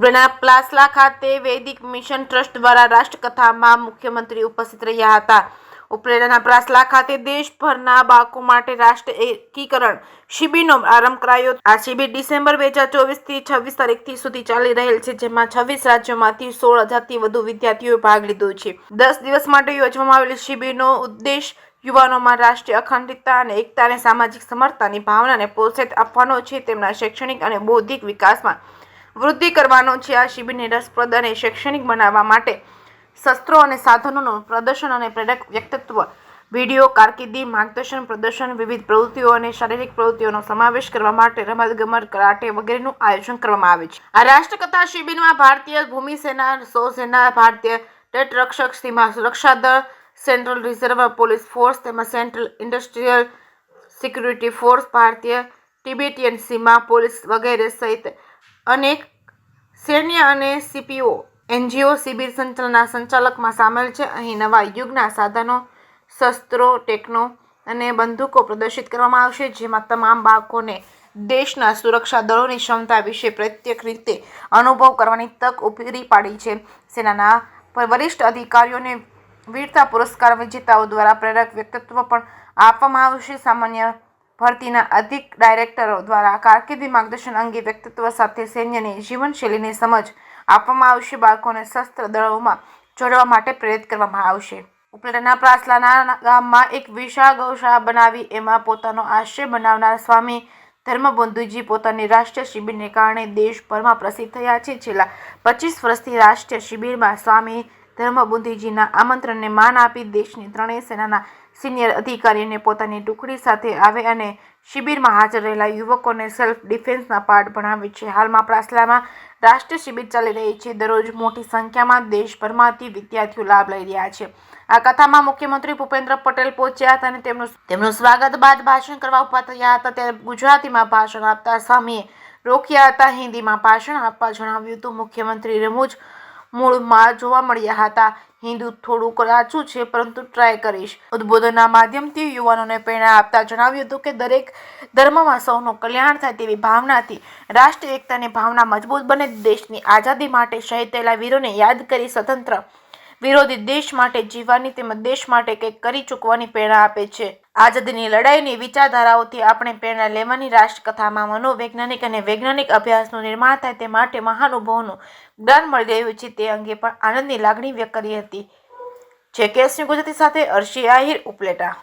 ઉપલેટાના પ્લાસલા ખાતે વૈદિક mission trust દ્વારા રાષ્ટ્રકથામાં મુખ્યમંત્રી ઉપસ્થિત રહ્યા હતા. ઉપલેટાના પ્લાસલા ખાતે દેશભરના બાળકો માટે રાષ્ટ્ર એકીકરણ શિબિરનો આરંભ કરાયો. આ શિબિર ડિસેમ્બર 2024 થી 26 તારીખ સુધી ચાલી રહેલ છે, જેમાં 26 રાજ્યોમાંથી 16,000થી વધુ વિદ્યાર્થીઓએ ભાગ લીધો છે. 10 દિવસ માટે યોજવામાં આવેલી શિબિરનો ઉદ્દેશ યુવાનોમાં રાષ્ટ્રીય અખંડિતતા અને એકતાને સામાજિક સમરસતાની ભાવનાને પ્રોત્સાહન આપવાનો છે, તેમના શૈક્ષણિક અને બૌદ્ધિક વિકાસમાં વૃદ્ધિ કરવાનો છે. આ શિબિરને રસપ્રદ અને શૈક્ષણિક બનાવવા માટે શસ્ત્રો અને સાધનોનું પ્રદર્શન અને પ્રેરક વ્યક્તિત્વ વિડીયો, કારકિર્દી માર્ગદર્શન પ્રદર્શન, વિવિધ પ્રવૃત્તિઓ અને શારીરિક પ્રવૃત્તિઓનો સમાવેશ કરવા માટે રમતગમત, કરાટે વગેરેનું આયોજન કરવામાં આવે છે. આ રાષ્ટ્રકથા શિબિરમાં ભારતીય ભૂમિ સેના, સૌસેના, ભારતીય તટરક્ષક, સીમા સુરક્ષા દળ, સેન્ટ્રલ રિઝર્વ પોલીસ ફોર્સ તેમજ સેન્ટ્રલ ઇન્ડસ્ટ્રીયલ સિક્યુરિટી ફોર્સ, ભારતીય તિબેટીયન સીમા પોલીસ વગેરે સહિત અનેક સૈન્ય અને સીપીઓ એનજીઓ શિબિર સંચાલકમાં સામેલ છે. અહીં નવા યુગના સાધનો, શસ્ત્રો, ટેકનો અને બંદૂકો પ્રદર્શિત કરવામાં આવશે, જેમાં તમામ બાળકોને દેશના સુરક્ષા દળોની ક્ષમતા વિશે પ્રત્યક્ષ રીતે અનુભવ કરવાની તક પૂરી પાડી છે. સેનાના વરિષ્ઠ અધિકારીઓને વીરતા પુરસ્કાર વિજેતાઓ દ્વારા પ્રેરક વ્યક્તિત્વ પણ આપવામાં આવશે. સામાન્ય ભરતીના અધિક ડાયરેક્ટરો દ્વારા કારકિર્દી માર્ગદર્શન અંગે વ્યક્તિત્વ સાથે સૈન્યની જીવનશૈલીની સમજ આપવામાં આવશે. બાળકોને સશસ્ત્ર દળોમાં જોડવા માટે પ્રેરિત કરવામાં આવશે. ઉપલેટાના પ્લાસલાના ગામમાં એક વિશાળ ગૌશાળા બનાવી એમાં પોતાનો આશ્રય બનાવનાર સ્વામી ધર્મબંધુજી પોતાની રાષ્ટ્રીય શિબિરને કારણે દેશભરમાં પ્રસિદ્ધ થયા છે. છેલ્લા 25 વર્ષથી રાષ્ટ્રીય શિબિરમાં સ્વામી ધર્મબંધુજીના આમંત્રણને માન આપી દેશની ત્રણેય સેનાના સિનિયર અધિકારીઓને પોતાની ટુકડી સાથે આવે અને શિબિરમાં હાજર રહેલા યુવકોને સેલ્ફ ડિફેન્સના પાઠ ભણાવે છે. હાલમાં પ્લાસલામાં રાષ્ટ્રીય શિબિર ચાલી રહી છે. દરરોજ મોટી સંખ્યામાં દેશભરમાંથી વિદ્યાર્થીઓ લાભ લઈ રહ્યા છે. આ કથામાં મુખ્યમંત્રી ભૂપેન્દ્ર પટેલ પહોંચ્યા હતા અને તેમનું સ્વાગત બાદ ભાષણ કરવા ઉભા થયા હતા. ત્યારે ગુજરાતીમાં ભાષણ આપતા સ્વામીએ રોક્યા હતા. હિન્દીમાં ભાષણ આપવા જણાવ્યું હતું. મુખ્યમંત્રી રમૂજ મૂડમાં જોવા મળ્યા હતા. હિન્દી થોડું કાચું છે, પરંતુ ટ્રાય કરીશ. ઉદ્બોધનના માધ્યમથી યુવાનોને પ્રેરણા આપતા જણાવ્યું હતું કે દરેક ધર્મમાં સૌનું કલ્યાણ થાય તેવી ભાવનાથી રાષ્ટ્રીય એકતાની ભાવના મજબૂત બને. દેશની આઝાદી માટે શહીદ થયેલા વીરોને યાદ કરી સ્વતંત્ર વિરોધી દેશ માટે જીવવાની તેમજ દેશ માટે કંઈક કરી ચૂકવાની પ્રેરણા આપે છે. આઝાદીની લડાઈની વિચારધારાઓથી આપણે પ્રેરણા લેવાની રાષ્ટ્રકથામાં મનોવૈજ્ઞાનિક અને વૈજ્ઞાનિક અભ્યાસનું નિર્માણ થાય તે માટે મહાનુભાવોનું જ્ઞાન મળી રહ્યું છે. તે અંગે પણ આનંદની લાગણી વ્યક્ત કરી હતી. JKS ન્યૂઝ ગુજરાતી સાથે અર્શી આહિર, ઉપલેટા.